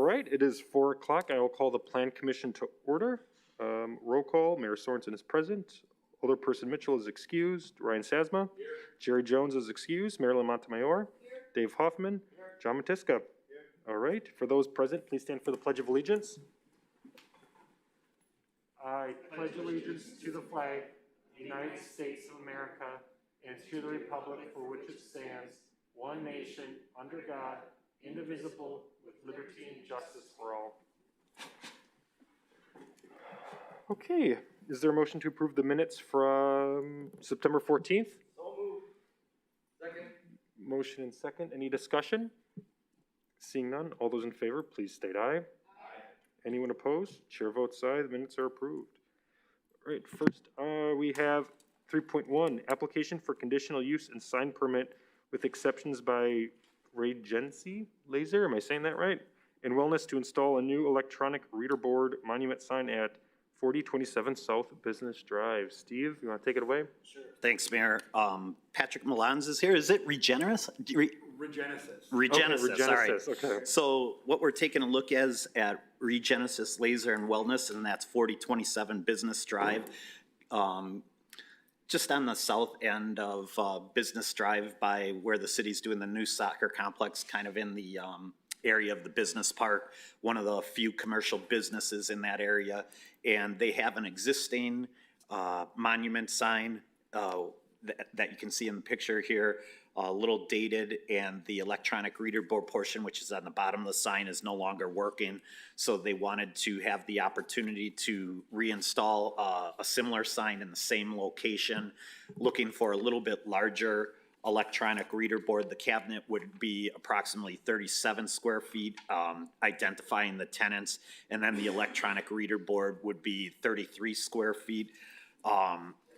right, it is 4 o'clock. I will call the Plan Commission to order. Roll call, Mayor Sorensen is present. Alderperson Mitchell is excused. Ryan Sasma. Here. Jerry Jones is excused. Marilyn Montemayor. Here. Dave Hoffman. Here. John Matiska. Here. All right, for those present, please stand for the Pledge of Allegiance. I pledge allegiance to the flag, the United States of America, and to the republic for which it stands, one nation, under God, indivisible, with liberty and justice for all. Okay, is there a motion to approve the minutes from September 14th? So moved. Second. Motion and second. Any discussion? Seeing none, all those in favor, please state aye. Aye. Anyone opposed? Chair votes aye. The minutes are approved. All right, first we have 3.1, application for conditional use and sign permit with exceptions by Regency Laser, am I saying that right? And Wellness to install a new electronic reader board monument sign at 4027 South Business Drive. Steve, you want to take it away? Sure. Thanks, Mayor. Patrick Milans is here. Is it Regenesis? Regenesis. Regenesis, okay, all right. Okay. So what we're taking a look at is at Regenesis Laser and Wellness, and that's 4027 Business Drive. Just on the south end of Business Drive by where the city's doing the new soccer complex, kind of in the area of the business park, one of the few commercial businesses in that area. And they have an existing monument sign that you can see in the picture here, a little dated, and the electronic reader board portion, which is on the bottom of the sign, is no longer working. So they wanted to have the opportunity to reinstall a similar sign in the same location, looking for a little bit larger electronic reader board. The cabinet would be approximately 37 square feet, identifying the tenants, and then the electronic reader board would be 33 square feet.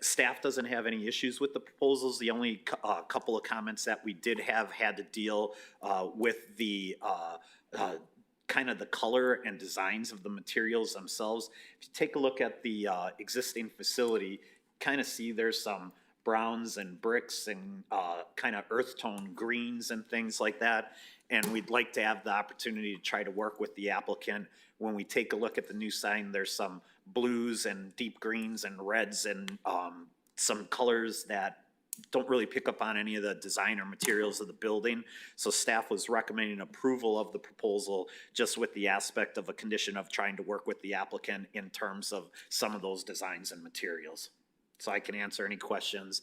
Staff doesn't have any issues with the proposals. The only couple of comments that we did have had to deal with the kind of the color and designs of the materials themselves. If you take a look at the existing facility, kind of see there's some browns and bricks and kind of earth tone greens and things like that. And we'd like to have the opportunity to try to work with the applicant. When we take a look at the new sign, there's some blues and deep greens and reds and some colors that don't really pick up on any of the design or materials of the building. So staff was recommending approval of the proposal, just with the aspect of a condition of trying to work with the applicant in terms of some of those designs and materials. So I can answer any questions.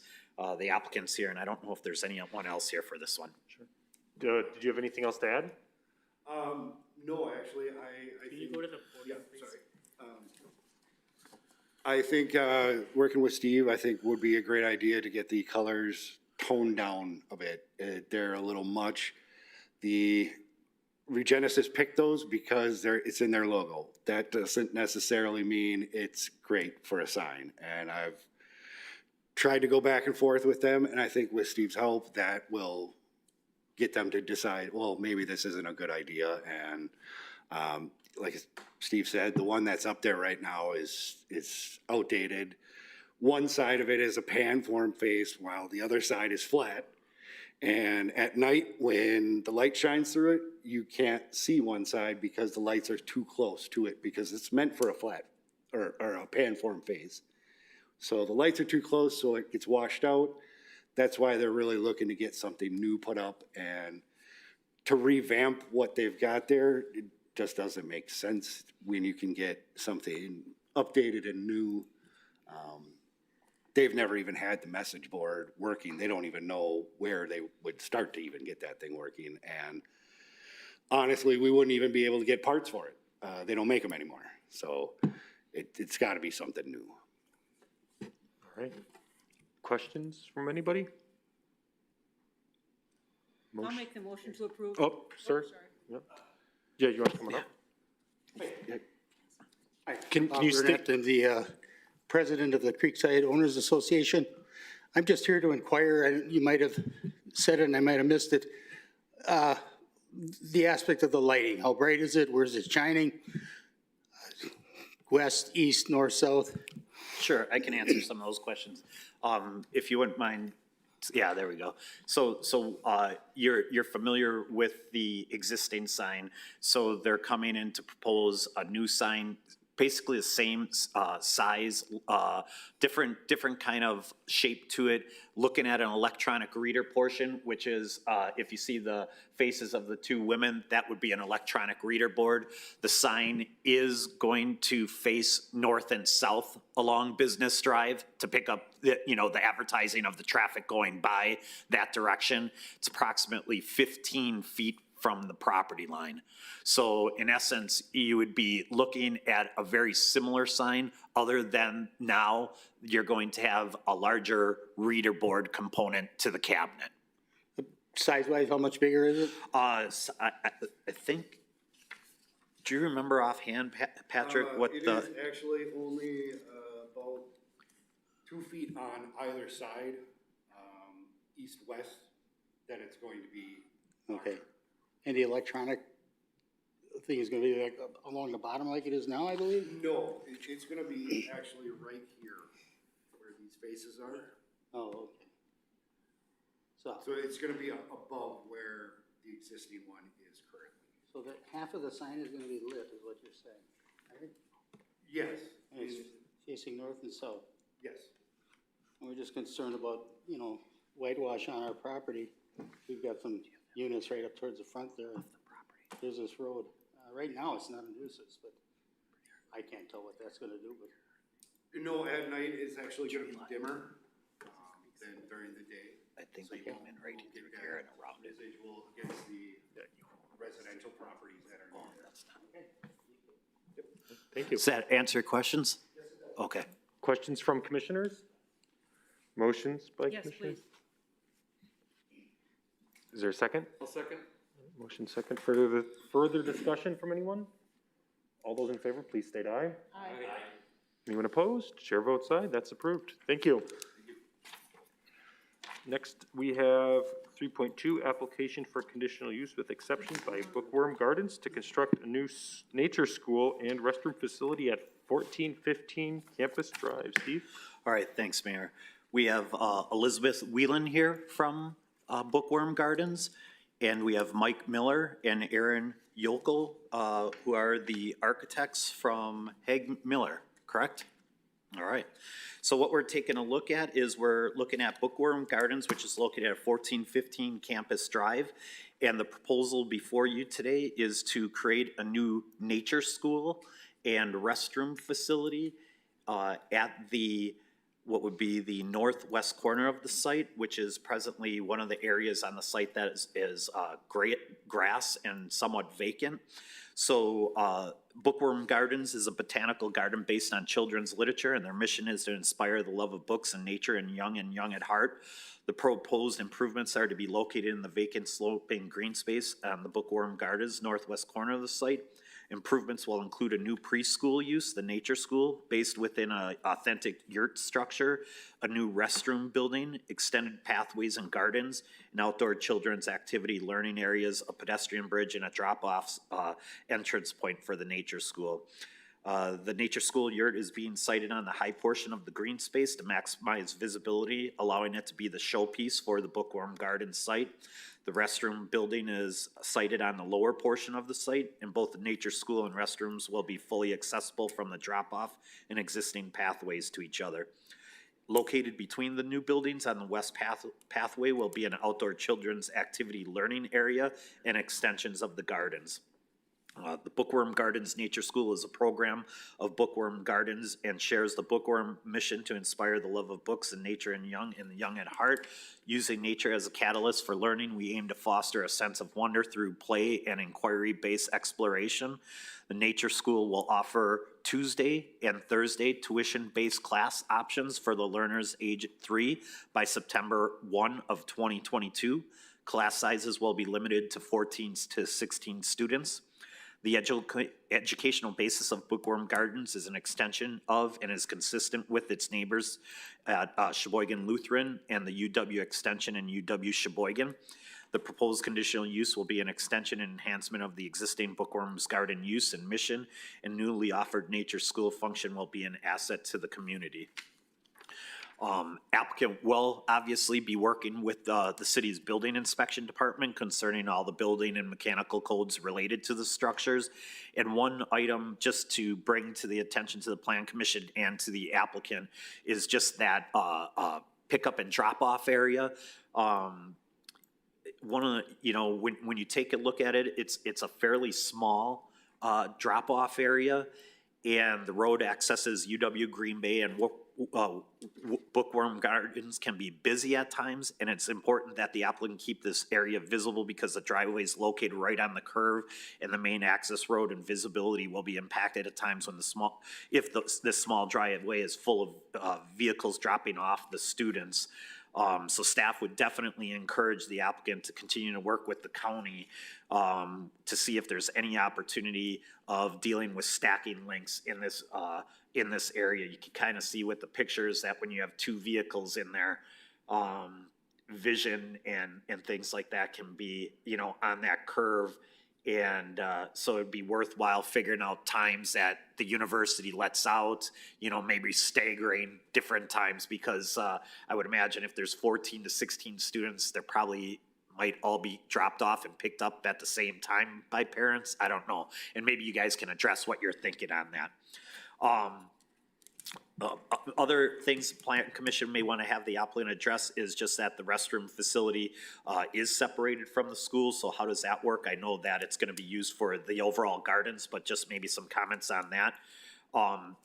The applicant's here, and I don't know if there's anyone else here for this one. Sure. Did you have anything else to add? No, actually, I Can you go to the podium, yeah, please? sorry. I think working with Steve, I think would be a great idea to get the colors toned down a bit. They're a little much. The Regenesis picked those because it's in their logo. That doesn't necessarily mean it's great for a sign. And I've tried to go back and forth with them, and I think with Steve's help, that will get them to decide, well, maybe this isn't a good idea. And like Steve said, the one that's up there right now is outdated. One side of it is a pan form face while the other side is flat. And at night when the light shines through it, you can't see one side because the lights are too close to it because it's meant for a flat or a pan form face. So the lights are too close, so it gets washed out. That's why they're really looking to get something new put up, and to revamp what they've got there, it just doesn't make sense when you can get something updated and new. They've never even had the message board working. They don't even know where they would start to even get that thing working. And honestly, we wouldn't even be able to get parts for it. They don't make them anymore. So it's got to be something new. All right. Questions from anybody? I'll make the motion to approve. Oh, sir. Sorry. Yep. Yeah, you want to come up? Can you state? I'm the president of the Creekside Owners Association. I'm just here to inquire, and you might have said it and I might have missed it. The aspect of the lighting, how bright is it? Where is it shining? West, east, north, south? Sure, I can answer some of those questions. If you wouldn't mind Yeah, there we go. You're familiar with the existing sign, so they're coming in to propose a new sign, basically the same, size, different kind of shape to it, looking at an electronic reader portion, which is, if you see the faces of the two women, that would be an electronic reader board. The sign is going to face north and south along Business Drive to pick up the advertising of the traffic going by that direction. It's approximately 15 feet from the property line. So in essence, you would be looking at a very similar sign, other than now you're going to have a larger reader board component to the cabinet. Size-wise, how much bigger is it? I think, do you remember offhand, Patrick, what It the? is actually only about 2 feet on either side, east-west, that it's going to be. Okay. And the electronic thing is gonna be like along the bottom like it is now, I believe? No, it's gonna be actually right here, where these faces are. Oh, okay. So it's gonna be above where the existing one is currently. So that half of the sign is gonna be lit, is what you're saying, right? Yes, And it's facing north and south. yes. And we're just concerned about, whitewash on our property. We've got some units right up towards the front there. There's this road. Right now, it's not a nuisance, but I can't tell what that's gonna do, but. No, at night it's actually gonna be dimmer, than during the day. I think we went right We'll get that here and around it. residual against the residential properties that are near there. Thank you. Does that answer your questions? Okay. Questions from commissioners? Motions by Yes, commissioners? please. Is there a second? I'll second. Motion second. Further discussion from anyone? All those in favor, please state aye. Aye. Anyone opposed? Chair votes aye. That's approved. Thank you. Next, we have 3.2, application for conditional use with exceptions by Bookworm Gardens to construct a new nature school and restroom facility at 1415 Campus Drive. Steve? All right, thanks, Mayor. We have Elizabeth Whelan here from Bookworm Gardens, and we have Mike Miller and Aaron Yokel, who are the architects from Haig Miller, correct? All right. So what we're taking a look at is we're looking at Bookworm Gardens, which is located at 1415 Campus Drive. And the proposal before you today is to create a new nature school and restroom facility at what would be the northwest corner of the site, which is presently one of the areas on the site that is grass and somewhat vacant. So Bookworm Gardens is a botanical garden based on children's literature, and their mission is to inspire the love of books and nature in young at heart. The proposed improvements are to be located in the vacant sloping green space on the Bookworm Gardens northwest corner of the site. Improvements will include a new preschool use, the nature school, based within an authentic yurt structure, a new restroom building, extended pathways and gardens, and outdoor children's activity learning areas, a pedestrian bridge, and a drop-off entrance point for the nature school. The nature school yurt is being sited on the high portion of the green space to maximize visibility, allowing it to be the showpiece for the Bookworm Gardens site. The restroom building is sited on the lower portion of the site, and both the nature school and restrooms will be fully accessible from the drop-off and existing pathways to each other. Located between the new buildings on the west pathway will be an outdoor children's activity learning area and extensions of the gardens. The Bookworm Gardens Nature School is a program of Bookworm Gardens and shares the Bookworm mission to inspire the love of books and nature in the young at heart. Using nature as a catalyst for learning, we aim to foster a sense of wonder through play and inquiry-based exploration. The Nature School will offer Tuesday and Thursday tuition-based class options for the learners age 3 by September 1 of 2022. Class sizes will be limited to 14 to 16 students. The educational basis of Bookworm Gardens is an extension of and is consistent with its neighbors at Sheboygan Lutheran and the UW Extension and UW Sheboygan. The proposed conditional use will be an extension and enhancement of the existing Bookworm's Garden use and mission, and newly offered nature school function will be an asset to the community. Applicant will obviously be working with the city's building inspection department concerning all the building and mechanical codes related to the structures. And one item just to bring to the attention to the Plan Commission and to the applicant is just that pickup and drop-off area. One of the, you know, when you take a look at it, it's a fairly small drop-off area, and the road accesses UW Green Bay and Bookworm Gardens can be busy at times, and it's important that the applicant keep this area visible because the driveway is located right on the curve and the main access road, and visibility will be impacted at times when this small driveway is full of vehicles dropping off the students. So staff would definitely encourage the applicant to continue to work with the county to see if there's any opportunity of dealing with stacking links in this area. You can kind of see with the pictures that when you have two vehicles in there, vision and things like that can be, you know, on that curve. And so it'd be worthwhile figuring out times that the university lets out, you know, maybe staggering different times, because I would imagine if there's 14 to 16 students, they're probably might all be dropped off and picked up at the same time by parents. I don't know. And maybe you guys can address what you're thinking on that. Other things the Plan Commission may want to have the applicant address is just that the restroom facility is separated from the school. So how does that work? I know that it's going to be used for the overall gardens, but just maybe some comments on that. I'm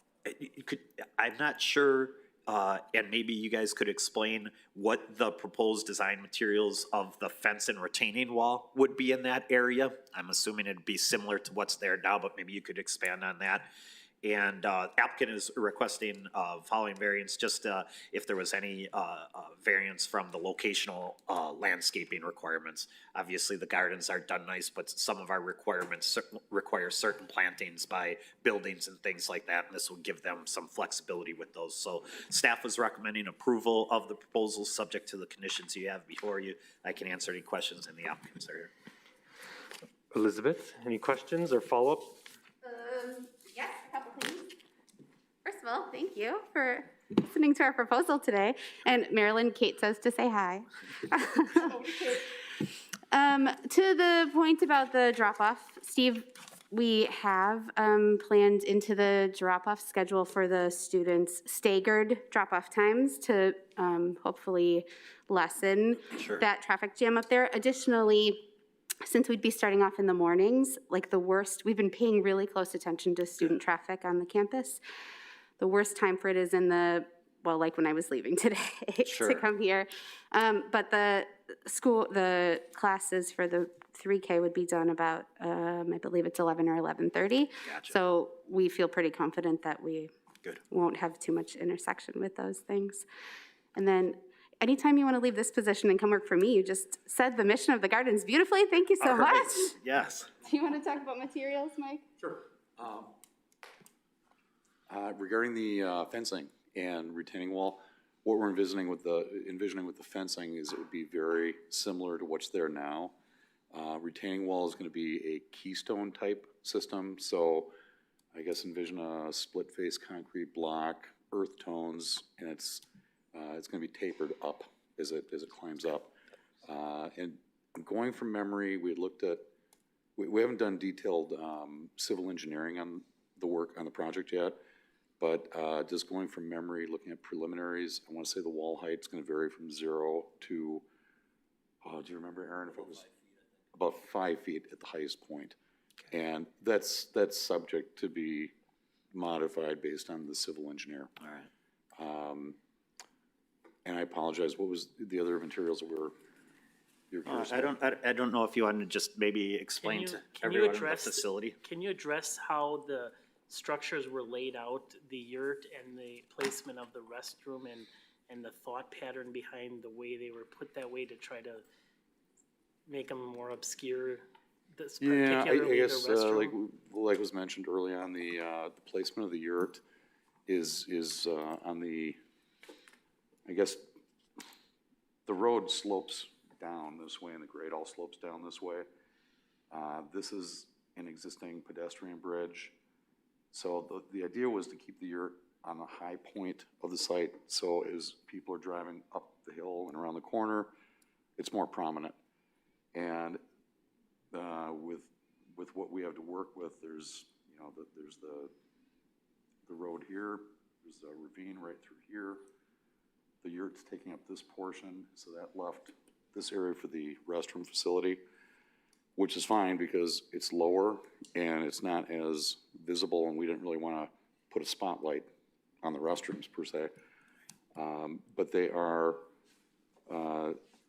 not sure, and maybe you guys could explain what the proposed design materials of the fence and retaining wall would be in that area. I'm assuming it'd be similar to what's there now, but maybe you could expand on that. And applicant is requesting following variance, just if there was any variance from the locational landscaping requirements. Obviously, the gardens are done nice, but some of our requirements require certain plantings by buildings and things like that, and this will give them some flexibility with those. So staff was recommending approval of the proposal subject to the conditions you have before you. I can answer any questions, and the applicants are here. Elizabeth, any questions or follow-up? Yes, a couple things. First of all, thank you for listening to our proposal today. And Marilyn, Kate says to say hi. To the point about the drop-off, Steve, we have planned into the drop-off schedule for the students staggered drop-off times to hopefully lessen that traffic jam up there. Additionally, since we'd be starting off in the mornings, like we've been paying really close attention to student traffic on the campus. The worst time for it is like when I was leaving today to come here. But the classes for the 3K would be done about, I believe it's 11 or 11:30. Gotcha. So we feel pretty confident that we won't have too much intersection with those things. And then anytime you want to leave this position and come work for me, you just said the mission of the gardens beautifully. Thank you so much. Yes. Do you want to talk about materials, Mike? Sure. Regarding the fencing and retaining wall, what we're envisioning with the fencing is it would be very similar to what's there now. Retaining wall is going to be a keystone type system, so I guess envision a split face concrete block, earth tones, and it's going to be tapered up as it climbs up. And going from memory, we had looked at, we haven't done detailed civil engineering on the work on the project yet, but just going from memory, looking at preliminaries, I want to say the wall height is going to vary from 0 to, do you remember, Aaron, if it was about 5 feet at the highest point? And that's subject to be modified based on the civil engineer. All right. And I apologize, what was the other materials that you're curious I don't know if you want to just maybe explain to everyone the facility. Can you address how the structures were laid out, the yurt and the placement of the restroom and the thought pattern behind the way they were put that way to try to make them more obscure? Yeah, I particularly the guess restroom? like was mentioned early on, the placement of the yurt is on the, I guess, the road slopes down this way and the grade all slopes down this way. This is an existing pedestrian bridge. So the idea was to keep the yurt on the high point of the site, so as people are driving up the hill and around the corner, it's more prominent. And with what we have to work with, there's, you know, there's the road here, there's a ravine right through here. The yurt's taking up this portion, so that left this area for the restroom facility, which is fine because it's lower and it's not as visible, and we didn't really want to put a spotlight on the restrooms per se. But they are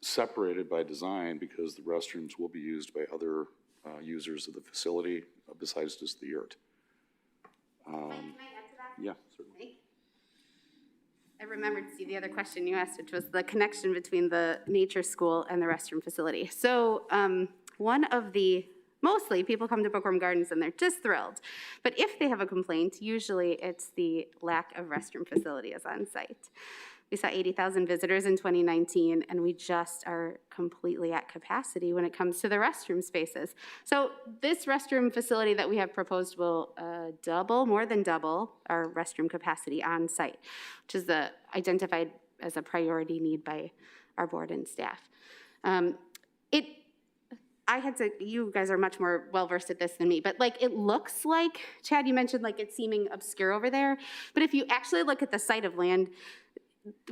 separated by design because the restrooms will be used by other users of the facility besides just the yurt. Can I add to that? Yeah, certainly. I remembered, Steve, the other question you asked, which was the connection between the nature school and the restroom facility. So mostly people come to Bookworm Gardens and they're just thrilled. But if they have a complaint, usually it's the lack of restroom facilities on site. We saw 80,000 visitors in 2019, and we just are completely at capacity when it comes to the restroom spaces. So this restroom facility that we have proposed will more than double our restroom capacity on site, which is identified as a priority need by our board and staff. You guys are much more well-versed at this than me, but like it looks like, Chad, you mentioned like it's seeming obscure over there, but if you actually look at the site of land,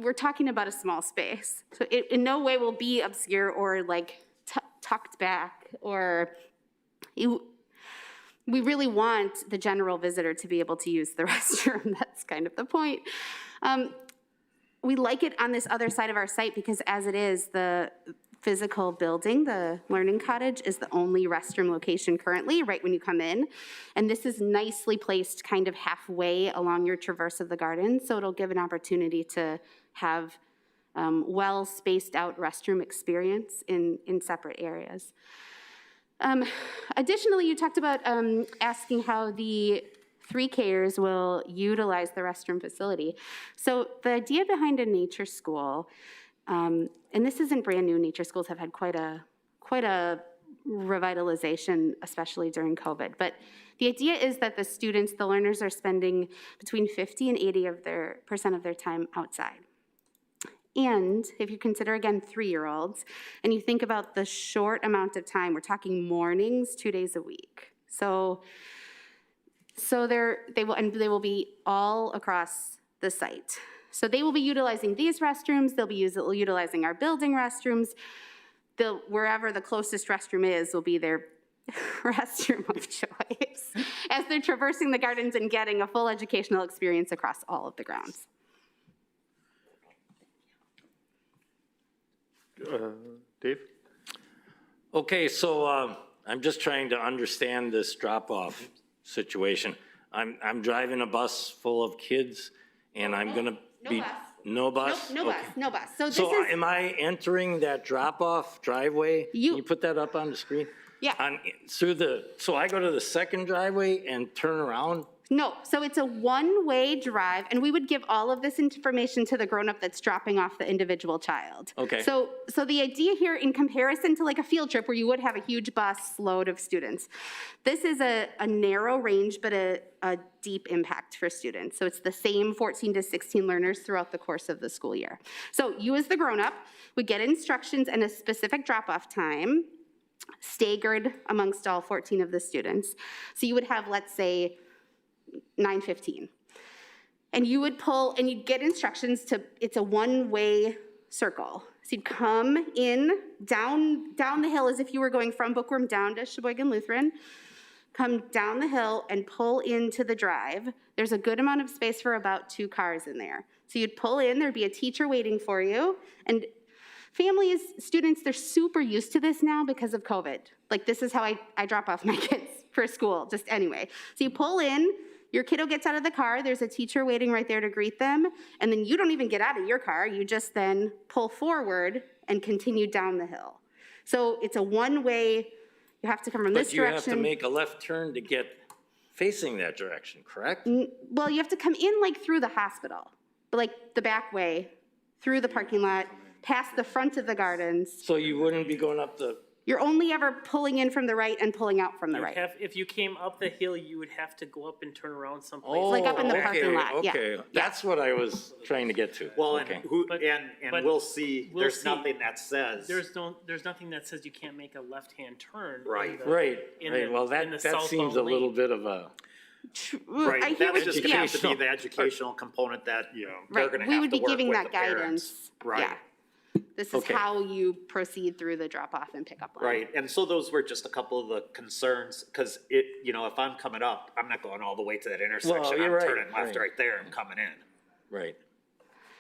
we're talking about a small space. So it in no way will be obscure or like tucked back, or we really want the general visitor to be able to use the restroom. That's kind of the point. We like it on this other side of our site because as it is, the physical building, the Learning Cottage, is the only restroom location currently, right when you come in. And this is nicely placed kind of halfway along your traverse of the garden, so it'll give an opportunity to have well-spaced out restroom experience in separate areas. Additionally, you talked about asking how the 3Kers will utilize the restroom facility. So the idea behind a nature school, and this isn't brand new, nature schools have had quite a revitalization, especially during COVID. But the idea is that the learners are spending between 50 and 80% of their time outside. And if you consider, again, 3-year-olds, and you think about the short amount of time, we're talking mornings, 2 days a week. So they will be all across the site. So they will be utilizing these restrooms, they'll be utilizing our building restrooms. Wherever the closest restroom is will be their restroom of choice as they're traversing the gardens and getting a full educational experience across all of the grounds. Dave? Okay, so I'm just trying to understand this drop-off situation. I'm driving a bus full of kids, and I'm gonna be... No bus? No bus, no bus. So am I entering that drop-off driveway? Can you put that up on the screen? Yeah. So I go to the second driveway and turn around? No, so it's a one-way drive, and we would give all of this information to the grown-up that's dropping off the individual child. Okay. So the idea here, in comparison to like a field trip where you would have a huge bus load of students, this is a narrow range, but a deep impact for students. So it's the same 14 to 16 learners throughout the course of the school year. So you as the grown-up would get instructions and a specific drop-off time, staggered amongst all 14 of the students. So you would have, let's say, 9:15. And you would pull, and you'd get instructions it's a one-way circle. So you'd come in, down the hill as if you were going from Bookworm down to Sheboygan Lutheran, come down the hill and pull into the drive. There's a good amount of space for about 2 cars in there. So you'd pull in, there'd be a teacher waiting for you, and families, students, they're super used to this now because of COVID. Like this is how I drop off my kids for school, just anyway. So you pull in, your kiddo gets out of the car, there's a teacher waiting right there to greet them, and then you don't even get out of your car, you just then pull forward and continue down the hill. So it's a one-way, you have to come from this direction. But you have to make a left turn to get facing that direction, correct? Well, you have to come in like through the hospital, but like the back way, through the parking lot, past the front of the gardens. So you wouldn't be going up the You're only ever pulling in from the right and pulling out from the You right. have, if you came up the hill, you would have to go up and turn around someplace. Like up in the okay, parking lot, yeah. Okay, that's what I was trying to get to. Well, Okay. But- and but we'll see, we'll there's see. nothing that says. There's nothing that says you can't make a left-hand turn. Right. Right, in right, the- well, in that the seems a southbound little lane. bit of a, I Right, hear that's what just you, gonna yeah, have to be the educational component that they're right, gonna we have would to be work giving with that the parents. guidance, Right. yeah. This is Okay. how you proceed through the drop-off and pickup line. Right, and so those were just a couple of the concerns, cause it, you know, if I'm coming up, I'm not going all the way to that intersection, you're I'm right, turning left right. right there and coming in. right.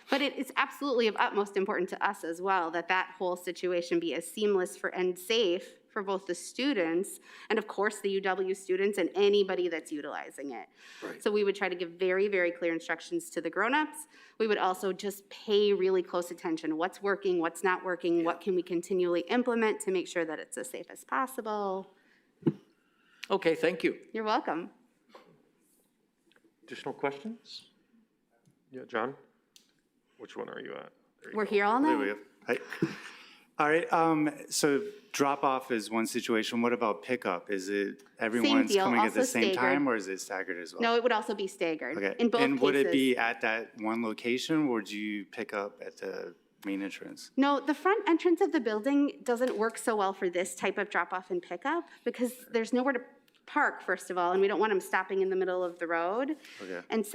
But it is absolutely of utmost importance to us as well, that that whole situation be as seamless for, and safe for both the students and of course the UW students and anybody that's utilizing it. Right. So we would try to give very, very clear instructions to the grownups. We would also just pay really close attention, what's working, what's not working, what can we continually implement to make sure that it's as safe as possible. Okay, thank you. You're welcome. Additional questions? Yeah, John? Which one are you at? There you We're go. here all There we night. go. Hi. All right, so drop off is one situation. What about pickup? Is it everyone's deal, coming at the also same staggered. time or is it staggered as well? No, it would also be staggered. Okay. In both And would it cases. be at that one location or do you pick up at the main entrance? No, the front entrance of the building doesn't work so well for this type of drop-off and pickup because there's nowhere to park, first of all, and we don't want them stopping in the middle of the road. Okay. And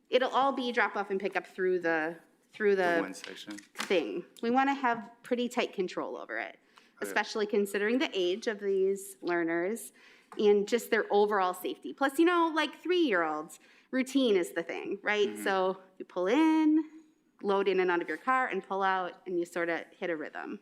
it'll all be drop-off and pickup through the One section? thing. We want to have pretty tight control over it, especially considering the age of these learners and just their overall safety. Plus, you know, like 3-year-olds, routine is the thing, right? So you pull in, load in and out of your car, and pull out, and you sort of hit a rhythm.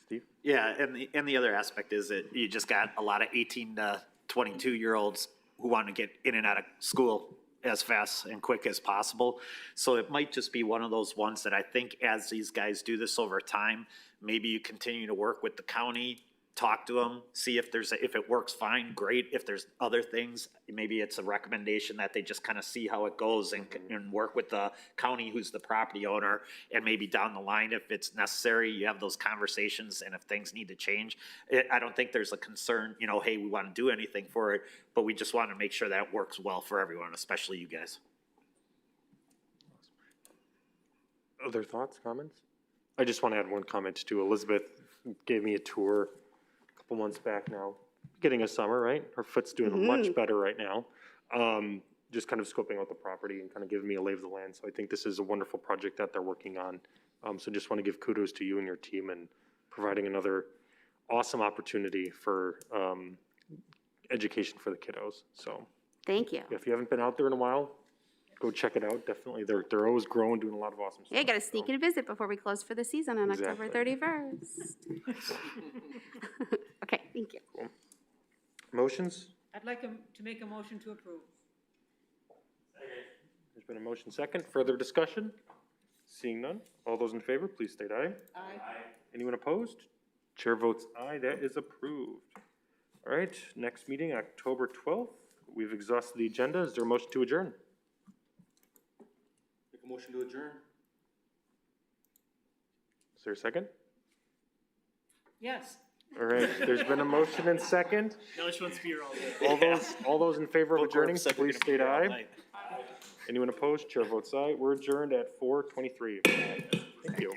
Steve? Yeah, and the other aspect is that you just got a lot of 18 to 22-year-olds who want to get in and out of school as fast and quick as possible. So it might just be one of those ones that I think as these guys do this over time, maybe you continue to work with the county, talk to them, see if if it works fine, great. If there's other things, maybe it's a recommendation that they just kind of see how it goes and work with the county who's the property owner. And maybe down the line, if it's necessary, you have those conversations and if things need to change. I don't think there's a concern, you know, hey, we want to do anything for it, but we just want to make sure that it works well for everyone, especially you guys. Other thoughts, comments? I just want to add one comment too. Elizabeth gave me a tour a couple months back now. Getting a summer, right? Her foot's doing much better right now. Just kind of scoping out the property and kind of giving me a lay of the land. So I think this is a wonderful project that they're working on. So just want to give kudos to you and your team and providing another awesome opportunity for education for the kiddos. So Thank you. if you haven't been out there in a while, go check it out. Definitely, they're always growing, doing a lot of awesome stuff. Yeah, got to sneak in a visit before we close for the season on October Exactly. 31st. Okay, thank you. Motions? I'd like to make a motion to approve. There's been a motion second. Further discussion? Seeing none. All those in favor, please state aye. Aye. Anyone opposed? Chair votes aye. That is approved. All right, next meeting, October 12th. We've exhausted the agenda. Is there a motion to adjourn? Make a motion to adjourn. Is there a second? Yes. All right, there's been a motion and second. Now she wants beer all day. All those in favor of Bookworm adjourning, said we're please gonna be state here all aye. night. Anyone opposed? Chair votes aye. We're adjourned at 4:23. Thank you.